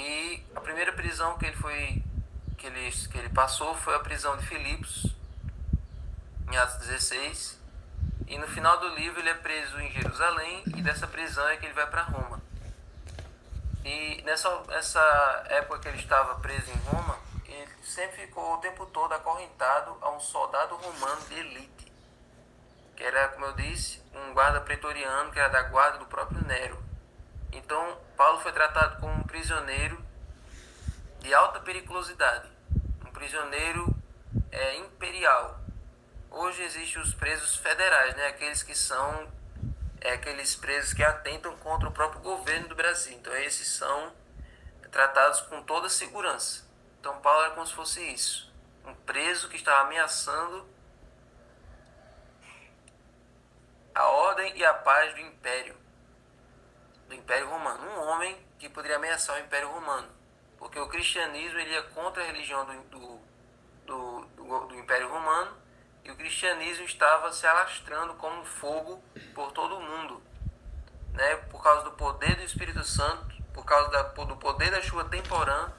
E a primeira prisão que ele passou foi a prisão de Filipos, em Atos 16. E no final do livro ele é preso em Jerusalém e dessa prisão é que ele vai para Roma. E nessa época que ele estava preso em Roma, ele sempre ficou o tempo todo acorrentado a um soldado romano de elite, que era, como eu disse, um guarda pretoriano que era da guarda do próprio Nero. Então, Paulo foi tratado como um prisioneiro de alta periculosidade, um prisioneiro imperial. Hoje existem os presos federais, né? Aqueles que são aqueles presos que atentam contra o próprio governo do Brasil. Então, esses são tratados com toda segurança. Então, Paulo era como se fosse isso, um preso que estava ameaçando a ordem e a paz do Império Romano. Um homem que poderia ameaçar o Império Romano, porque o cristianismo ele ia contra a religião do Império Romano, e o cristianismo estava se alastrando como fogo por todo o mundo, né? Por causa do poder do Espírito Santo, por causa do poder da chuva temporã,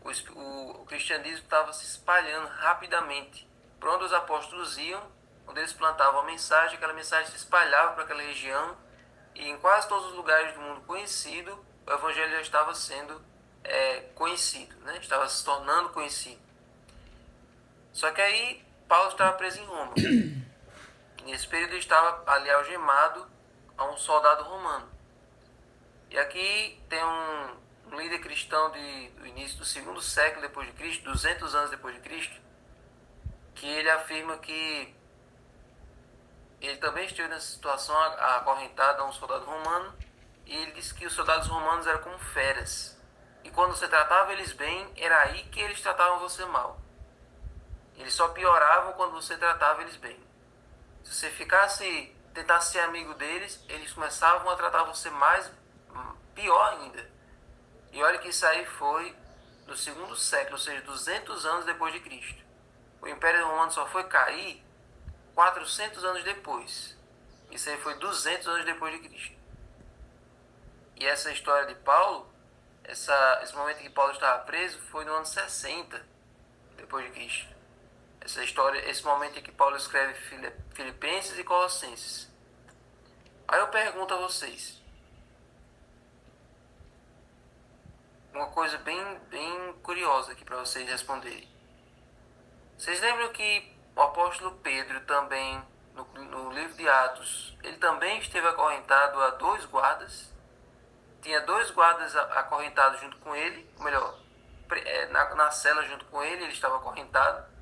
o cristianismo estava se espalhando rapidamente. Por onde os apóstolos iam, onde eles plantavam a mensagem, aquela mensagem se espalhava para aquela região, e em quase todos os lugares do mundo conhecido, o evangelho já estava sendo conhecido, né? Estava se tornando conhecido. Só que aí Paulo estava preso em Roma. Nesse período ele estava ali algemado a um soldado romano. E aqui tem um líder cristão do início do segundo século depois de Cristo, 200 anos depois de Cristo, que ele afirma que ele também esteve nessa situação acorrentado a um soldado romano, e ele disse que os soldados romanos eram como feras. E quando você tratava eles bem, era aí que eles tratavam você mal. Eles só pioravam quando você tratava eles bem. Se você tentasse ser amigo deles, eles começavam a tratar você pior ainda. E olha que isso aí foi no segundo século, ou seja, 200 anos depois de Cristo. O Império Romano só foi cair 400 anos depois. Isso aí foi 200 anos depois de Cristo. E essa história de Paulo, esse momento que Paulo estava preso, foi no ano 60 depois de Cristo. Essa história, esse momento em que Paulo escreve Filipenses e Colossenses. Aí eu pergunto a vocês, uma coisa bem curiosa aqui para vocês responderem. Vocês lembram que o apóstolo Pedro também, no livro de Atos, ele também esteve acorrentado a dois guardas? Tinha dois guardas acorrentados junto com ele, ou melhor, na cela junto com ele estava acorrentado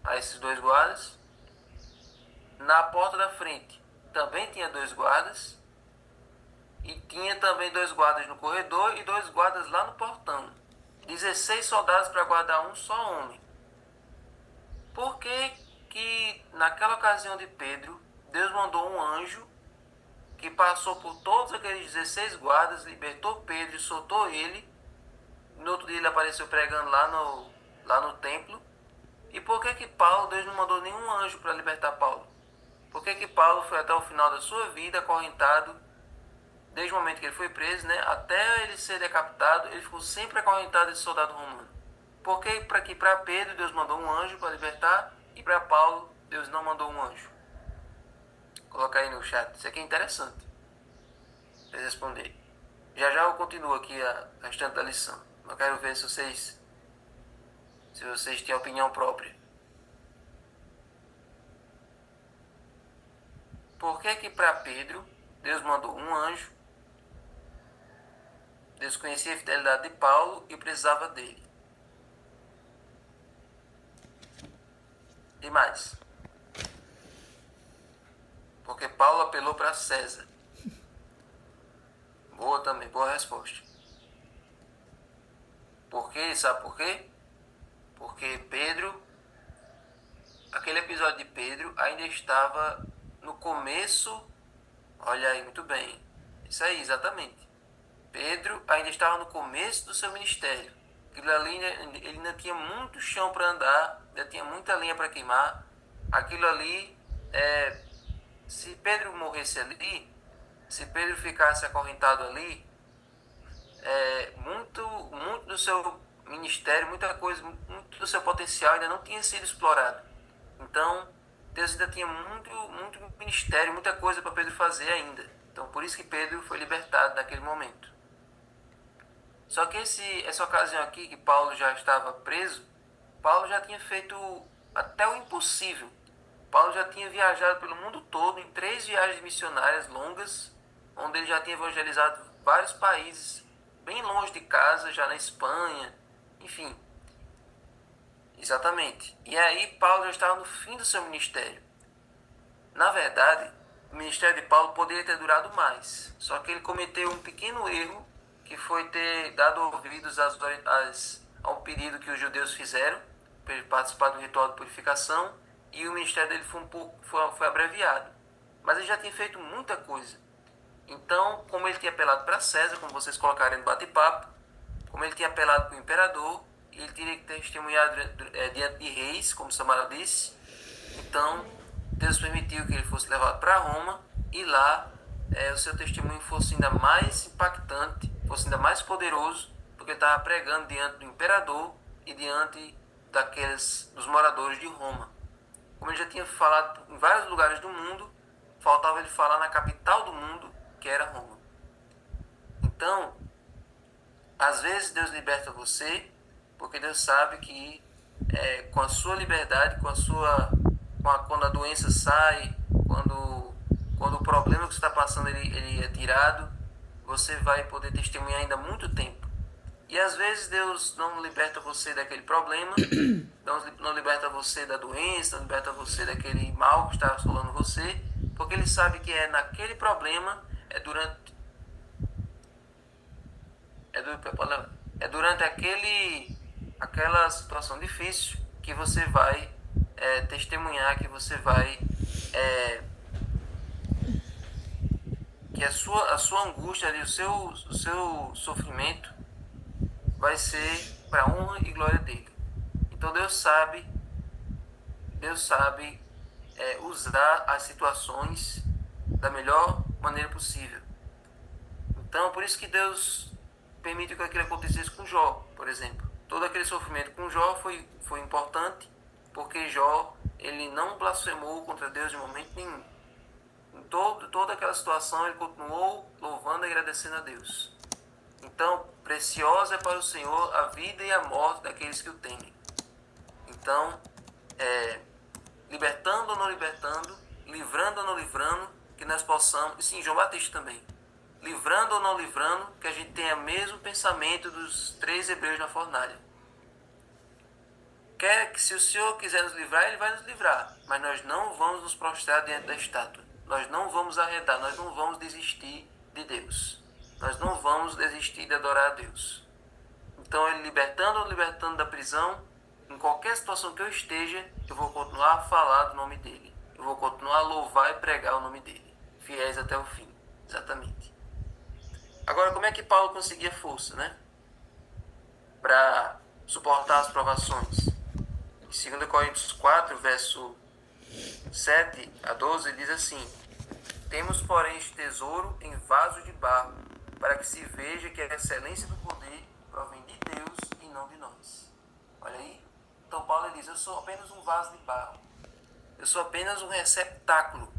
a esses dois guardas. Na porta da frente também tinha dois guardas, e tinha também dois guardas no corredor e dois guardas lá no portão. 16 soldados para guardar um só homem. Por que naquela ocasião de Pedro, Deus mandou um anjo que passou por todos aqueles 16 guardas, libertou Pedro e soltou ele? No outro dia ele apareceu pregando lá no templo. E por que Paulo, Deus não mandou nenhum anjo para libertar Paulo? Por que Paulo foi até o final da sua vida acorrentado, desde o momento que ele foi preso, né, até ele ser decapitado, ele ficou sempre acorrentado esse soldado romano? Por que para Pedro Deus mandou um anjo para libertar e para Paulo Deus não mandou um anjo? Coloca aí no chat, isso aqui é interessante para vocês responderem. Já eu continuo aqui a restante da lição. Eu quero ver se vocês têm opinião própria. Por que para Pedro Deus mandou um anjo? Deus conhecia a fidelidade de Paulo e precisava dele. E mais? Porque Paulo apelou para César. Boa também, boa resposta. Por quê? Sabe por quê? Porque aquele episódio de Pedro ainda estava no começo. Olha aí, muito bem. Isso aí, exatamente. Pedro ainda estava no começo do seu ministério. Aquilo ali, ele ainda tinha muito chão para andar, ainda tinha muita lenha para queimar. Aquilo ali, se Pedro morresse ali, se Pedro ficasse acorrentado ali, muito do seu ministério, muita coisa, muito do seu potencial ainda não tinha sido explorado. Então, Deus ainda tinha muito ministério, muita coisa para Pedro fazer ainda. Então, por isso que Pedro foi libertado naquele momento. Só que essa ocasião aqui, que Paulo já estava preso, Paulo já tinha feito até o impossível. Paulo já tinha viajado pelo mundo todo em 3 viagens missionárias longas, onde ele já tinha evangelizado vários países, bem longe de casa, já na Espanha, enfim. Exatamente. E aí Paulo já estava no fim do seu ministério. Na verdade, o ministério de Paulo poderia ter durado mais, só que ele cometeu um pequeno erro, que foi ter dado ouvidos ao pedido que os judeus fizeram para ele participar do ritual de purificação, e o ministério dele foi abreviado. Mas ele já tinha feito muita coisa. Então, como ele tinha apelado para César, como vocês colocaram no bate-papo, como ele tinha apelado para o imperador, e ele teria que testemunhar diante de reis, como Samara disse, então Deus permitiu que ele fosse levado para Roma, e lá o seu testemunho fosse ainda mais impactante, fosse ainda mais poderoso, porque ele estava pregando diante do imperador e diante dos moradores de Roma. Como ele já tinha falado em vários lugares do mundo, faltava ele falar na capital do mundo, que era Roma. Então, às vezes Deus liberta você, porque Deus sabe que com a sua liberdade, quando a doença sai, quando o problema que você está passando ele é tirado, você vai poder testemunhar ainda muito tempo. E às vezes Deus não liberta você daquele problema, não liberta você da doença, não liberta você daquele mal que está assolando você, porque Ele sabe que é naquele problema, durante aquela situação difícil que você vai testemunhar, que você vai que a sua angústia ali, o seu sofrimento vai ser para a honra e glória dele. Então Deus sabe usar as situações da melhor maneira possível. Então, por isso que Deus permite que aquilo acontecesse com Jó, por exemplo. Todo aquele sofrimento com Jó foi importante, porque Jó ele não blasfemou contra Deus de momento nenhum. Em toda aquela situação ele continuou louvando e agradecendo a Deus. Então, preciosa é para o Senhor a vida e a morte daqueles que o temem. Então, libertando ou não libertando, livrando ou não livrando, que nós possamos, e sim, João Batista também, livrando ou não livrando, que a gente tenha o mesmo pensamento dos 3 hebreus na fornalha. Quer que se o Senhor quiser nos livrar, Ele vai nos livrar, mas nós não vamos nos prostrar diante da estátua, nós não vamos arredar, nós não vamos desistir de Deus, nós não vamos desistir de adorar a Deus. Então, Ele libertando ou libertando da prisão, em qualquer situação que eu esteja, eu vou continuar a falar do nome dEle, eu vou continuar a louvar e pregar o nome dEle, fiéis até o fim, exatamente. Agora, como é que Paulo conseguia força, né? Para suportar as provações. Em 2 Coríntios 4, verso 7 a 12, diz assim: Temos, porém, este tesouro em vaso de barro, para que se veja que a excelência do poder provém de Deus e não de nós. Olha aí. Então Paulo diz: eu sou apenas um vaso de barro. Eu sou apenas um receptáculo.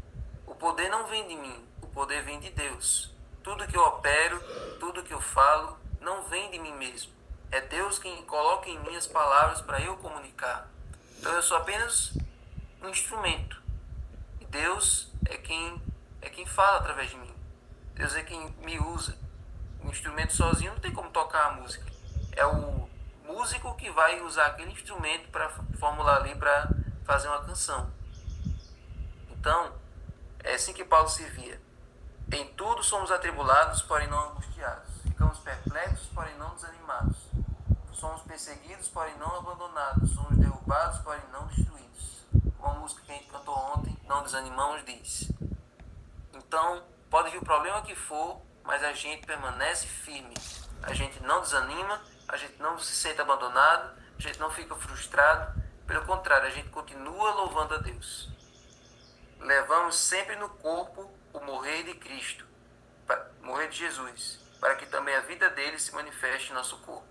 O poder não vem de mim, o poder vem de Deus. Tudo que eu opero, tudo que eu falo, não vem de mim mesmo. É Deus quem coloca em mim as palavras para eu comunicar. Então eu sou apenas um instrumento. E Deus é quem fala através de mim. Deus é quem me usa. O instrumento sozinho não tem como tocar a música. É o músico que vai usar aquele instrumento para formular ali, para fazer uma canção. Então, é assim que Paulo se via. Em tudo somos atribulados, porém não angustiados. Ficamos perplexos, porém não desanimados. Somos perseguidos, porém não abandonados. Somos derrubados, porém não destruídos. Como a música que a gente cantou ontem, não desanimamos, diz. Então, pode vir o problema que for, mas a gente permanece firme. A gente não desanima, a gente não se sente abandonado, a gente não fica frustrado. Pelo contrário, a gente continua louvando a Deus. Levamos sempre no corpo o morrer de Cristo, morrer de Jesus, para que também a vida dele se manifeste em nosso corpo.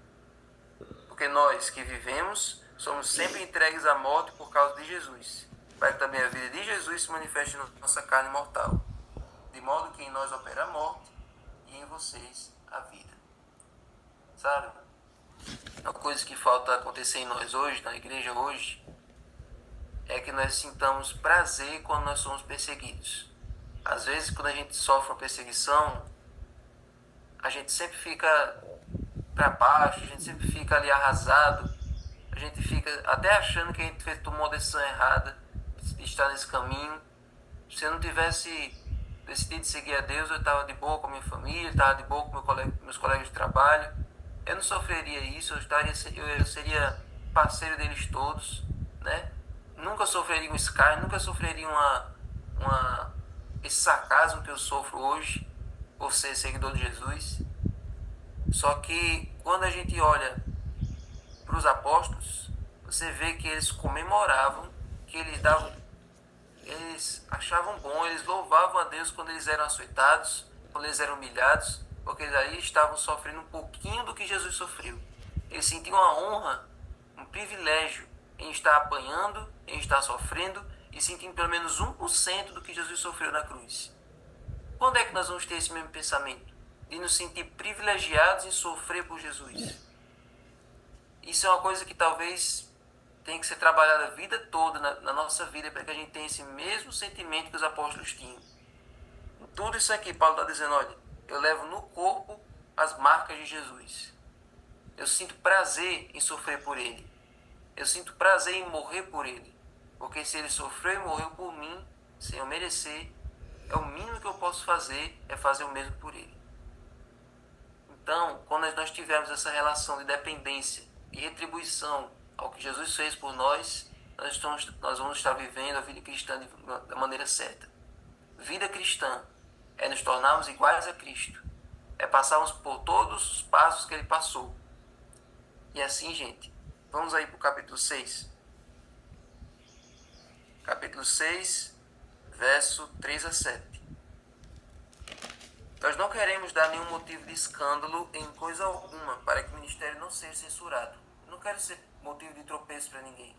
Porque nós que vivemos somos sempre entregues à morte por causa de Jesus, para que também a vida de Jesus se manifeste em nossa carne mortal, de modo que em nós opera a morte e em vocês a vida. Sabe? Uma coisa que falta acontecer em nós hoje, na igreja hoje, é que nós sintamos prazer quando nós somos perseguidos. Às vezes, quando a gente sofre uma perseguição, a gente sempre fica para baixo, a gente sempre fica ali arrasado, a gente fica até achando que a gente tomou uma decisão errada de estar nesse caminho. Se eu não tivesse decidido seguir a Deus, eu estava de boa com a minha família, estava de boa com meus colegas de trabalho, eu não sofreria isso, eu seria parceiro deles todos, né? Nunca sofreria um escárnio, nunca sofreria esse sarcasmo que eu sofro hoje por ser seguidor de Jesus. Só que quando a gente olha para os apóstolos, você vê que eles comemoravam, que eles achavam bom, eles louvavam a Deus quando eles eram açoitados, quando eles eram humilhados, porque eles aí estavam sofrendo um pouquinho do que Jesus sofreu. Eles sentiam a honra, um privilégio em estar apanhando, em estar sofrendo e sentindo pelo menos 1% do que Jesus sofreu na cruz. Quando é que nós vamos ter esse mesmo pensamento? De nos sentir privilegiados em sofrer por Jesus. Isso é uma coisa que talvez tenha que ser trabalhada a vida toda na nossa vida para que a gente tenha esse mesmo sentimento que os apóstolos tinham. Tudo isso aqui, Paulo está dizendo, olha, eu levo no corpo as marcas de Jesus. Eu sinto prazer em sofrer por ele. Eu sinto prazer em morrer por ele. Porque se ele sofreu e morreu por mim, sem eu merecer, é o mínimo que eu posso fazer, é fazer o mesmo por ele. Então, quando nós tivermos essa relação de dependência e retribuição ao que Jesus fez por nós, nós vamos estar vivendo a vida cristã da maneira certa. Vida cristã é nos tornarmos iguais a Cristo. É passarmos por todos os passos que ele passou. E assim, gente, vamos aí para o capítulo 6. Capítulo 6, verso 3 a 7. Nós não queremos dar nenhum motivo de escândalo em coisa alguma para que o ministério não seja censurado. Não quero ser motivo de tropeço para ninguém.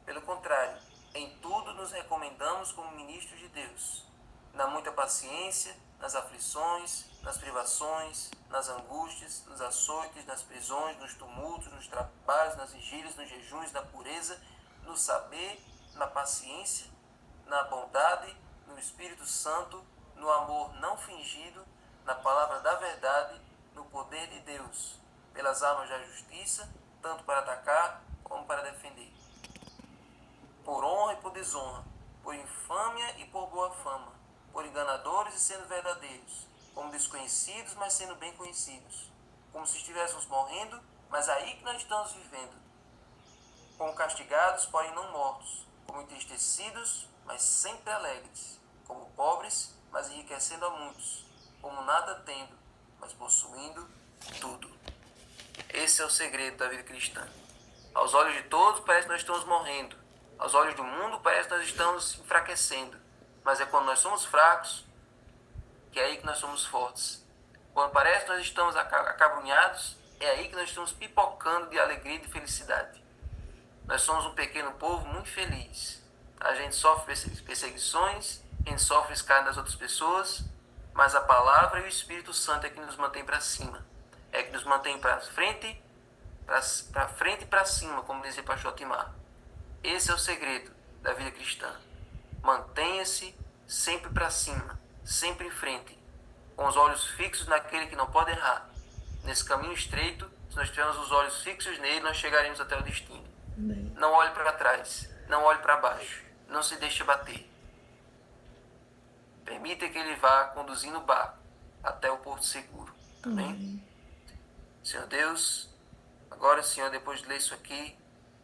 Pelo contrário, em tudo nos recomendamos como ministros de Deus, na muita paciência, nas aflições, nas privações, nas angústias, nos açoites, nas prisões, nos tumultos, nos trabalhos, nas vigílias, nos jejuns, na pureza, no saber, na paciência, na bondade, no Espírito Santo, no amor não fingido, na palavra da verdade, no poder de Deus, pelas armas da justiça, tanto para atacar como para defender. Por honra e por desonra, por infâmia e por boa fama, por enganadores e sendo verdadeiros, como desconhecidos, mas sendo bem conhecidos, como se estivéssemos morrendo, mas aí que nós estamos vivendo, como castigados, porém não mortos, como entristecidos, mas sempre alegres, como pobres, mas enriquecendo a muitos, como nada tendo, mas possuindo tudo. Esse é o segredo da vida cristã. Aos olhos de todos parece que nós estamos morrendo. Aos olhos do mundo parece que nós estamos enfraquecendo. Mas é quando nós somos fracos que é aí que nós somos fortes. Quando parece que nós estamos acabrunhados, é aí que nós estamos pipocando de alegria e de felicidade. Nós somos um pequeno povo muito feliz. A gente sofre perseguições, a gente sofre escárnio das outras pessoas, mas a palavra e o Espírito Santo é que nos mantém para cima. É que nos mantém para frente e para cima, como dizia o pastor Timar. Esse é o segredo da vida cristã. Mantenha-se sempre para cima, sempre em frente, com os olhos fixos naquele que não pode errar. Nesse caminho estreito, se nós tivermos os olhos fixos nele, nós chegaremos até o destino. Não olhe para trás, não olhe para baixo, não se deixe bater. Permita que ele vá conduzindo o barco até o porto seguro. Amém? Senhor Deus, agora, Senhor, depois de ler isso aqui,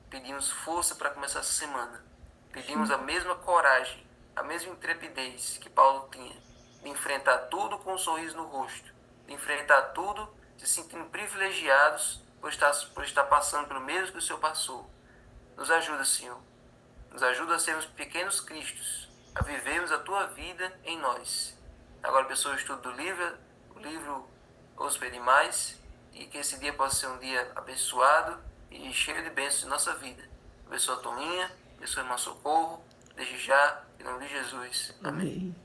pedimos força para começar essa semana. Pedimos a mesma coragem, a mesma intrepidez que Paulo tinha, de enfrentar tudo com um sorriso no rosto, de enfrentar tudo se sentindo privilegiados por estar passando pelo mesmo que o Senhor passou. Nos ajuda, Senhor. Nos ajuda a sermos pequenos cristos, a vivermos a Tua vida em nós. Agora, pessoal, o estudo do livro, o livro Ouço pedir mais e que esse dia possa ser um dia abençoado e cheio de bênçãos em nossa vida. Abençoa a Tominha, abençoa a irmã Socorro, desde já, em nome de Jesus. Amém. Amém.